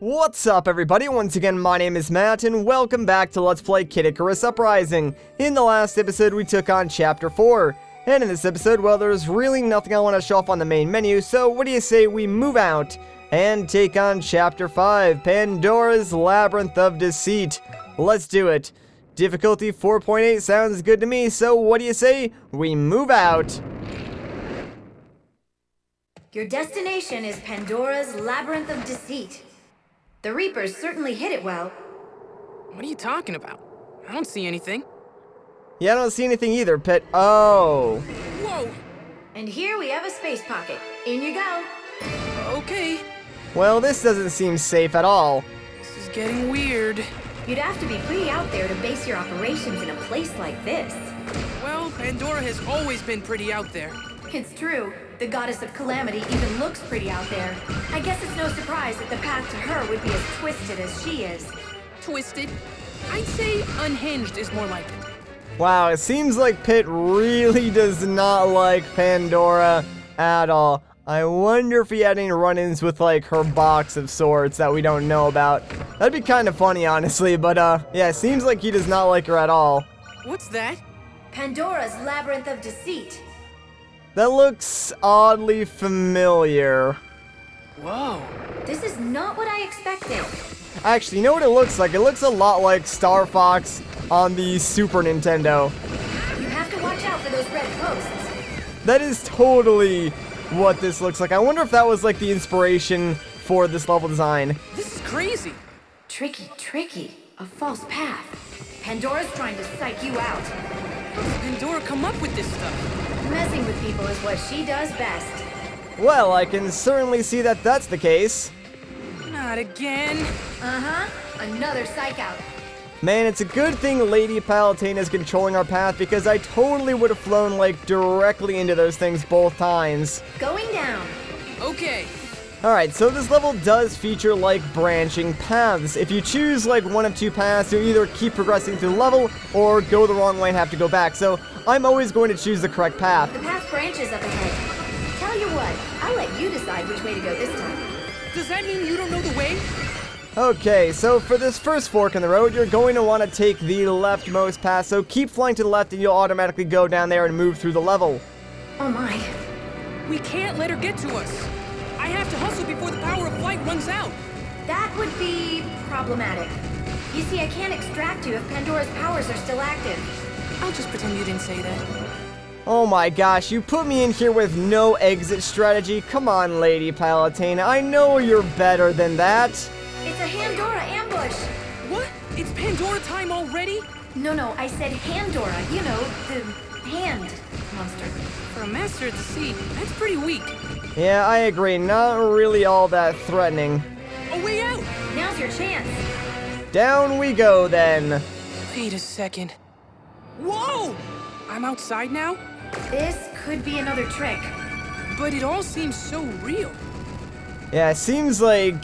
What's up, everybody? Once again, my name is Matt, and welcome back to Let's Play Kid Icarus Uprising. In the last episode, we took on Chapter 4. And in this episode, well, there's really nothing I want to show off on the main menu, so what do you say we move out and take on Chapter 5, Pandora's Labyrinth of Deceit. Let's do it. Difficulty 4.8 sounds good to me, so what do you say we move out? Your destination is Pandora's Labyrinth of Deceit. The Reapers certainly hit it well. What are you talking about? I don't see anything. Yeah, I don't see anything either, Pit. Oh. Whoa! And here we have a space pocket. In you go. Okay. Well, this doesn't seem safe at all. This is getting weird. You'd have to be pretty out there to base your operations in a place like this. Well, Pandora has always been pretty out there. It's true. The goddess of calamity even looks pretty out there. I guess it's no surprise that the path to her would be as twisted as she is. Twisted? I'd say unhinged is more like it. Wow, it seems like Pit really does not like Pandora at all. I wonder if he had any run-ins with, like, her box of swords that we don't know about. That'd be kind of funny, honestly, but, yeah, it seems like he does not like her at all. What's that? Pandora's Labyrinth of Deceit. That looks oddly familiar. Whoa. This is not what I expected. Actually, you know what it looks like? It looks a lot like Star Fox on the Super Nintendo. You have to watch out for those red posts. That is totally what this looks like. I wonder if that was like the inspiration for this level design. This is crazy. Tricky. A false path. Pandora's trying to psych you out. How does Pandora come up with this stuff? Messing with people is what she does best. Well, I can certainly see that that's the case. Not again. Uh-huh. Another psych out. Man, it's a good thing Lady Palutena is controlling our path, because I totally would have flown, like, directly into those things both times. Going down. Okay. Alright, so this level does feature, like, branching paths. If you choose, like, one of two paths, you'll either keep progressing through the level, or go the wrong way and have to go back. So, I'm always going to choose the correct path. The path branches up ahead. Tell you what, I'll let you decide which way to go this time. Does that mean you don't know the way? Okay, so for this first fork in the road, you're going to want to take the leftmost path, so keep flying to the left and you'll automatically go down there and move through the level. Oh my. We can't let her get to us. I have to hustle before the power of flight runs out. That would be problematic. You see, I can't extract you if Pandora's powers are still active. I'll just pretend you didn't say that. Oh my gosh, you put me in here with no exit strategy? Come on, Lady Palutena, I know you're better than that. It's a Pandora ambush. What? It's Pandora time already? No, I said Pandora. You know, the hand monster. For a master of deceit, that's pretty weak. Yeah, I agree, not really all that threatening. A way out! Now's your chance. Down we go, then. Wait a second. Whoa! I'm outside now? This could be another trick. But it all seems so real. Yeah, it seems like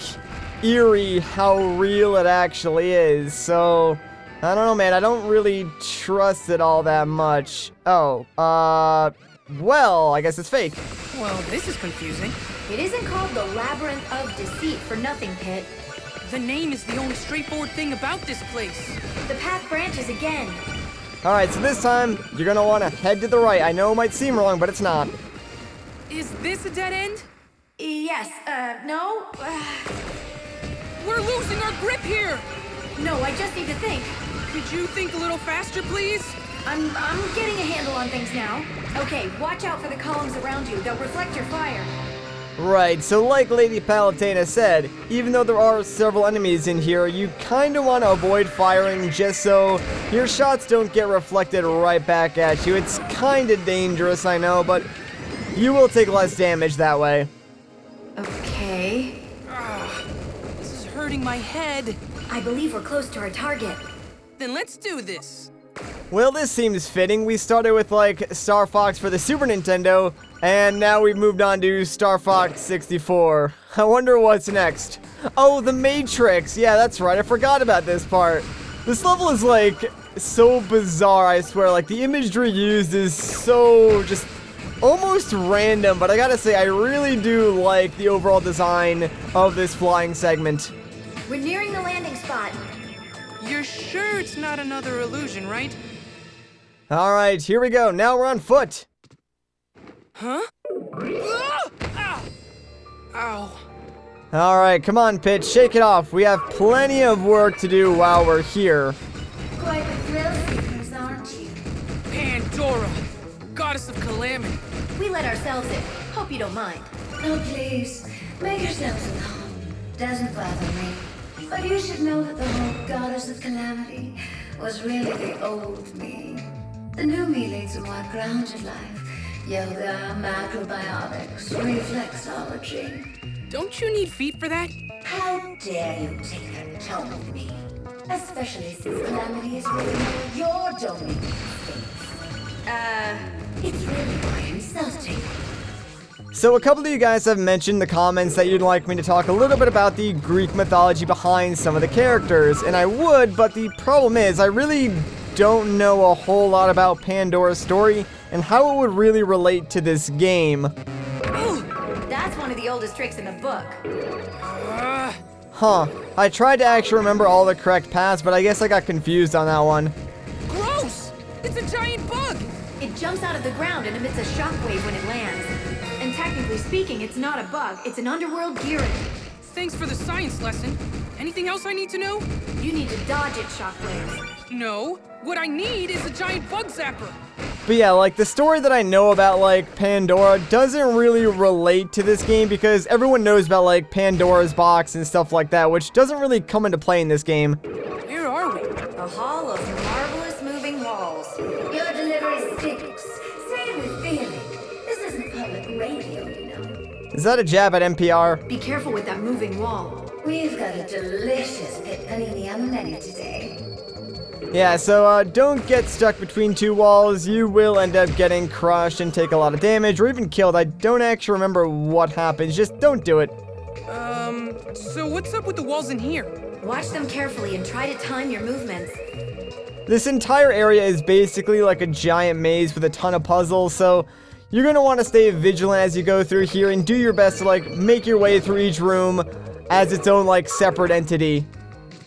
eerie how real it actually is, so I don't know, man, I don't really trust it all that much. Oh, well, I guess it's fake. Well, this is confusing. It isn't called the Labyrinth of Deceit for nothing, Pit. The name is the only straightforward thing about this place. The path branches again. Alright, so this time, you're gonna want to head to the right. I know it might seem wrong, but it's not. Is this a dead end? Yes, no? We're losing our grip here! No, I just need to think. Could you think a little faster, please? I'm getting a handle on things now. Okay, watch out for the columns around you. They'll reflect your fire. Right, so like Lady Palutena said, even though there are several enemies in here, you kinda want to avoid firing just so your shots don't get reflected right back at you. It's kinda dangerous, I know, but you will take less damage that way. Okay. This is hurting my head. I believe we're close to our target. Then let's do this. Well, this seems fitting. We started with, like, Star Fox for the Super Nintendo, and now we've moved on to Star Fox 64. I wonder what's next. Oh, the Matrix! Yeah, that's right, I forgot about this part. This level is, like, so bizarre, I swear. Like, the imagery used is so just almost random, but I gotta say, I really do like the overall design of this flying segment. We're nearing the landing spot. You're sure it's not another illusion, right? Alright, here we go. Now we're on foot. Huh? Ah! Ow. Alright, come on, Pitch. Shake it off. We have plenty of work to do while we're here. Quite the thrill seekers, aren't you? Pandora, goddess of calamity. We let ourselves in. Hope you don't mind. Oh, please, make yourselves at home. Doesn't bother me. But you should know that the whole goddess of calamity was really the old me. The new me leads a more grounded life. Yoga, macrobiotics, reflexology. Don't you need feet for that? How dare you take a tone of me? Especially since calamity is really your domain. It's really quite insulting. So a couple of you guys have mentioned in the comments that you'd like me to talk a little bit about the Greek mythology behind some of the characters, and I would, but the problem is I really don't know a whole lot about Pandora's story and how it would really relate to this game. That's one of the oldest tricks in the book. Huh. I tried to actually remember all the correct paths, but I guess I got confused on that one. Gross! It's a giant bug! It jumps out of the ground and emits a shockwave when it lands. And technically speaking, it's not a bug, it's an underworld gearing. Thanks for the science lesson. Anything else I need to know? You need to dodge its shockwaves. No. What I need is a giant bug zapper. But yeah, like, the story that I know about, like, Pandora doesn't really relate to this game because everyone knows about, like, Pandora's box and stuff like that, which doesn't really come into play in this game. Where are we? A hall of marvelous moving walls. Your delivery stinks. Say it with feeling. This isn't public radio, you know. Is that a jab at NPR? Be careful with that moving wall. We've got a delicious pit panini on the menu today. Yeah, so don't get stuck between two walls. You will end up getting crushed and take a lot of damage or even killed. I don't actually remember what happens. Just don't do it. So what's up with the walls in here? Watch them carefully and try to time your movements. This entire area is basically like a giant maze with a ton of puzzles, so you're going to want to stay vigilant as you go through here and do your best to, like, make your way through each room as its own, like, separate entity.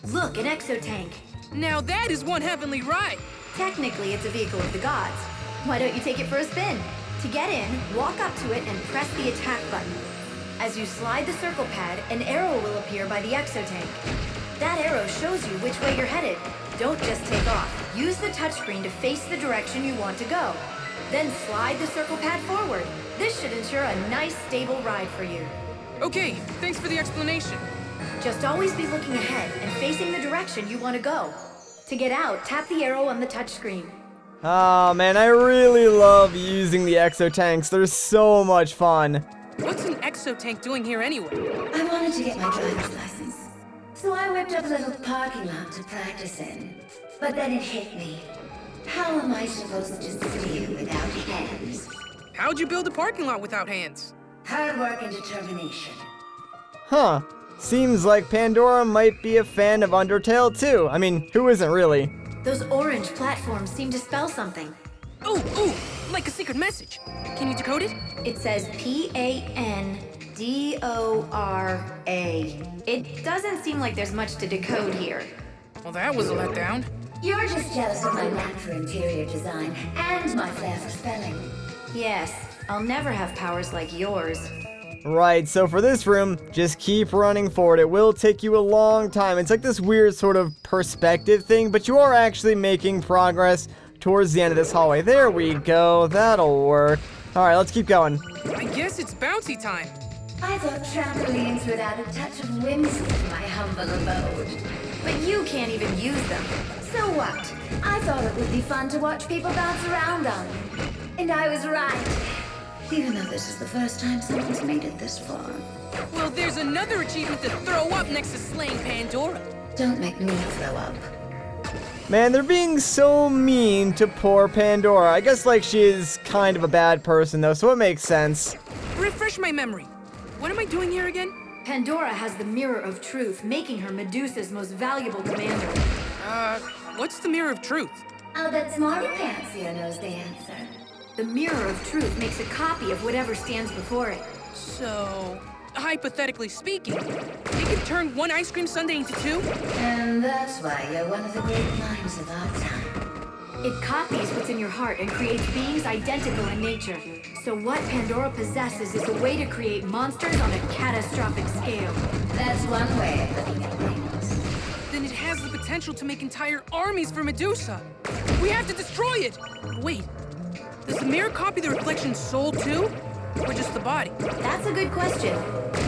Look, an exotank. Now that is one heavenly ride. Technically, it's a vehicle of the gods. Why don't you take it for a spin? To get in, walk up to it and press the attack button. As you slide the circle pad, an arrow will appear by the exotank. That arrow shows you which way you're headed. Don't just take off. Use the touchscreen to face the direction you want to go. Then slide the circle pad forward. This should ensure a nice, stable ride for you. Okay, thanks for the explanation. Just always be looking ahead and facing the direction you want to go. To get out, tap the arrow on the touchscreen. Oh man, I really love using the exotanks. They're so much fun. What's an exotank doing here anyway? I wanted to get my driver's license, so I whipped up a little parking lot to practice in. But then it hit me. How am I supposed to steer without hands? How'd you build a parking lot without hands? Hard work and determination. Huh. Seems like Pandora might be a fan of Undertale too. I mean, who isn't really? Those orange platforms seem to spell something. Ooh, like a secret message. Can you decode it? It says Pandora. It doesn't seem like there's much to decode here. Well, that was a letdown. You're just jealous of my knack for interior design and my flair for spelling. Yes, I'll never have powers like yours. Right, so for this room, just keep running forward. It will take you a long time. It's like this weird sort of perspective thing, but you are actually making progress towards the end of this hallway. There we go. That'll work. Alright, let's keep going. I guess it's bouncy time. I thought trampolines would add a touch of whimsy to my humble abode. But you can't even use them. So what? I thought it would be fun to watch people bounce around on them. And I was right. Even though this is the first time someone's made it this far. Well, there's another achievement to throw up next to slaying Pandora. Don't make me throw up. Man, they're being so mean to poor Pandora. I guess, like, she is kind of a bad person, though, so it makes sense. Refresh my memory. What am I doing here again? Pandora has the Mirror of Truth, making her Medusa's most valuable commander. What's the Mirror of Truth? I'll bet Smarty Pants here knows the answer. The Mirror of Truth makes a copy of whatever stands before it. So, hypothetically speaking, they could turn one ice cream sundae into two? And that's why you're one of the great minds of our time. It copies what's in your heart and creates beings identical in nature. So what Pandora possesses is a way to create monsters on a catastrophic scale. That's one way of looking at things. Then it has the potential to make entire armies for Medusa. We have to destroy it! Wait, does the mirror copy the reflection's soul too? Or just the body? That's a good question.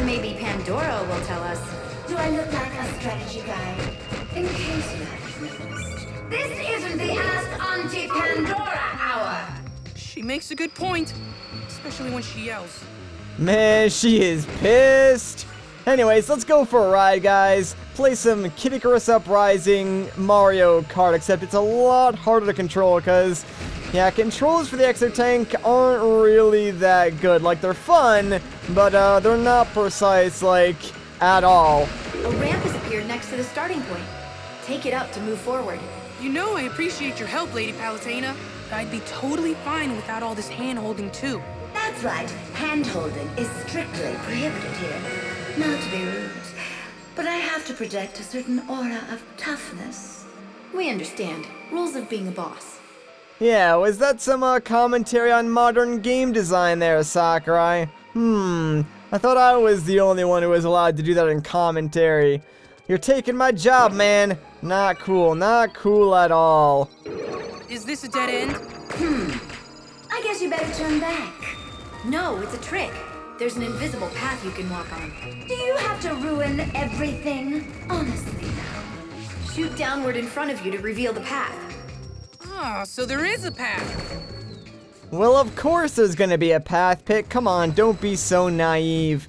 Maybe Pandora will tell us. Do I look like a strategy guide? In case you haven't noticed, this isn't the Ask Auntie Pandora hour. She makes a good point, especially when she yells. Man, she is pissed. Anyways, let's go for a ride, guys. Play some Kid Icarus Uprising Mario Kart, except it's a lot harder to control because, yeah, controls for the Exo-Tank aren't really that good. Like, they're fun, but they're not precise, like, at all. A ramp has appeared next to the starting point. Take it up to move forward. You know I appreciate your help, Lady Palutena. I'd be totally fine without all this hand-holding, too. That's right. Hand-holding is strictly prohibited here. Not to be rude, but I have to project a certain aura of toughness. We understand. Rules of being a boss. Yeah, was that some commentary on modern game design there, Sakurai? I thought I was the only one who was allowed to do that in commentary. You're taking my job, man. Not cool, not cool at all. Is this a dead end? I guess you better turn back. No, it's a trick. There's an invisible path you can walk on. Do you have to ruin everything? Honestly now. Shoot downward in front of you to reveal the path. Ah, so there is a path. Well, of course there's gonna be a path, Pit. Come on, don't be so naive.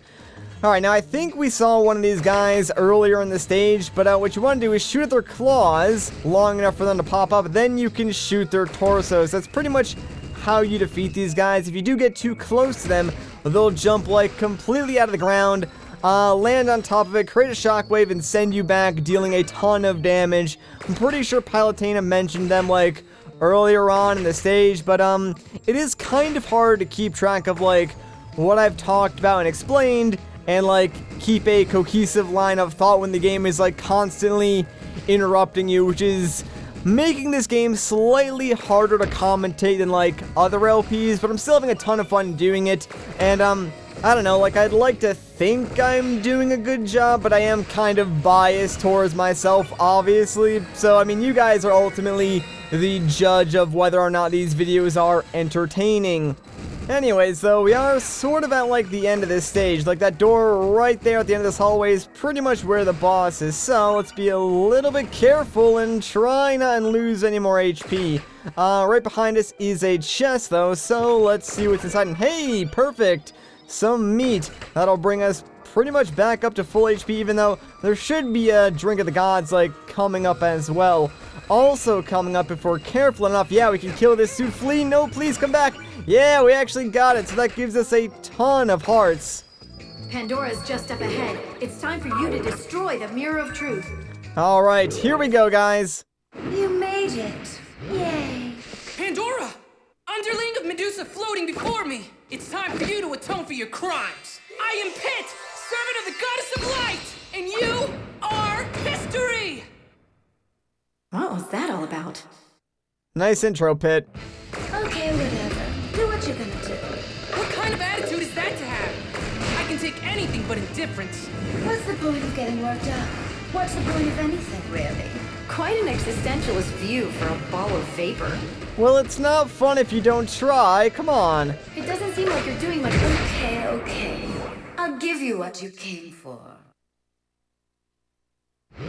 Alright, now I think we saw one of these guys earlier in the stage, but what you want to do is shoot at their claws long enough for them to pop up, then you can shoot their torsos. That's pretty much how you defeat these guys. If you do get too close to them, they'll jump like completely out of the ground, land on top of it, create a shockwave, and send you back, dealing a ton of damage. I'm pretty sure Palutena mentioned them like earlier on in the stage, but it is kind of hard to keep track of like what I've talked about and explained, and like keep a cohesive line of thought when the game is like constantly interrupting you, which is making this game slightly harder to commentate than like other LPs, but I'm still having a ton of fun doing it. And I don't know, like I'd like to think I'm doing a good job, but I am kind of biased towards myself, obviously. So I mean, you guys are ultimately the judge of whether or not these videos are entertaining. Anyways, though, we are sort of at like the end of this stage. Like that door right there at the end of this hallway is pretty much where the boss is. So let's be a little bit careful and try not to lose any more HP. Right behind us is a chest though, so let's see what's inside. And hey, perfect! Some meat. That'll bring us pretty much back up to full HP, even though there should be a drink of the gods like coming up as well. Also coming up, if we're careful enough, yeah, we can kill this souffle. No, please come back. Yeah, we actually got it, so that gives us a ton of hearts. Pandora's just up ahead. It's time for you to destroy the Mirror of Truth. Alright, here we go, guys. You made it. Yay. Pandora! Underling of Medusa floating before me! It's time for you to atone for your crimes! I am Pit, servant of the Goddess of Light! And you are history! What was that all about? Nice intro, Pit. Okay, whatever. Do what you're gonna do. What kind of attitude is that to have? I can take anything but indifference. What's the point of getting worked up? What's the point of anything, really? Quite an existentialist view for a ball of vapor. Well, it's not fun if you don't try. Come on. It doesn't seem like you're doing much. Okay. I'll give you what you came for.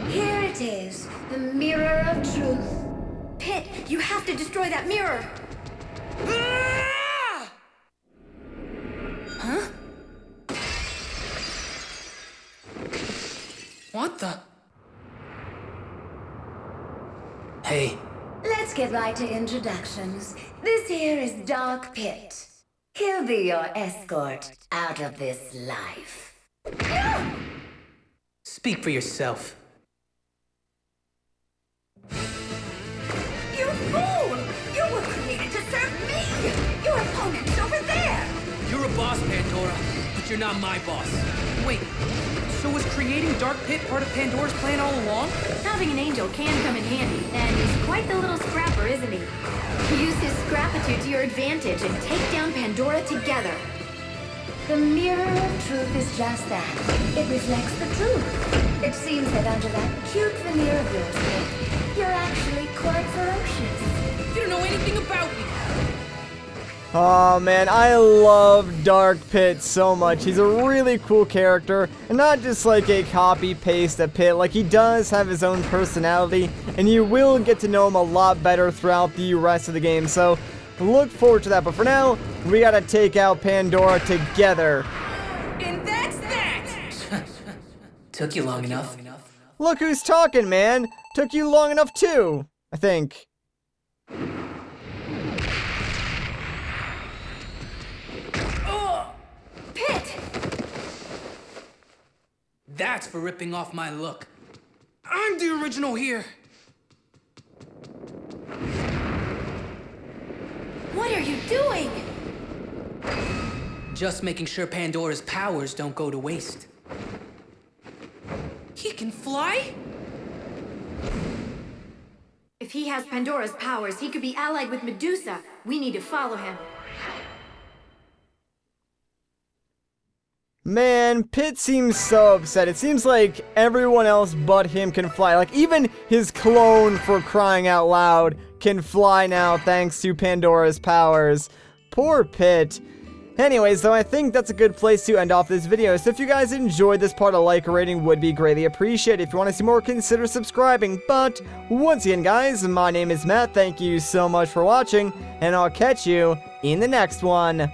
Here it is, the Mirror of Truth. Pit, you have to destroy that mirror. Ah! Huh? What the? Hey. Let's get right to introductions. This here is Dark Pit. He'll be your escort out of this life. Speak for yourself. You fool! You were created to serve me! Your opponent's over there! You're a boss, Pandora, but you're not my boss. Wait, so was creating Dark Pit part of Pandora's plan all along? Having an angel can come in handy, and he's quite the little scrapper, isn't he? Use his scrapitude to your advantage and take down Pandora together. The mirror of truth is just that. It reflects the truth. It seems that under that cute veneer of yours, Nick, you're actually quite ferocious. You don't know anything about me. Oh man, I love Dark Pit so much. He's a really cool character, and not just like a copy-paste of Pit. Like, he does have his own personality, and you will get to know him a lot better throughout the rest of the game. So, look forward to that. But for now, we gotta take out Pandora together. And that's that! Took you long enough. Look who's talking, man. Took you long enough too, I think. Pit! That's for ripping off my look. I'm the original here. What are you doing? Just making sure Pandora's powers don't go to waste. He can fly? If he has Pandora's powers, he could be allied with Medusa. We need to follow him. Man, Pit seems so upset. It seems like everyone else but him can fly. Like, even his clone, for crying out loud, can fly now thanks to Pandora's powers. Poor Pit. Anyways, though, I think that's a good place to end off this video. So if you guys enjoyed this part, a like or rating would be greatly appreciated. If you want to see more, consider subscribing. But once again, guys, my name is Matt. Thank you so much for watching, and I'll catch you in the next one.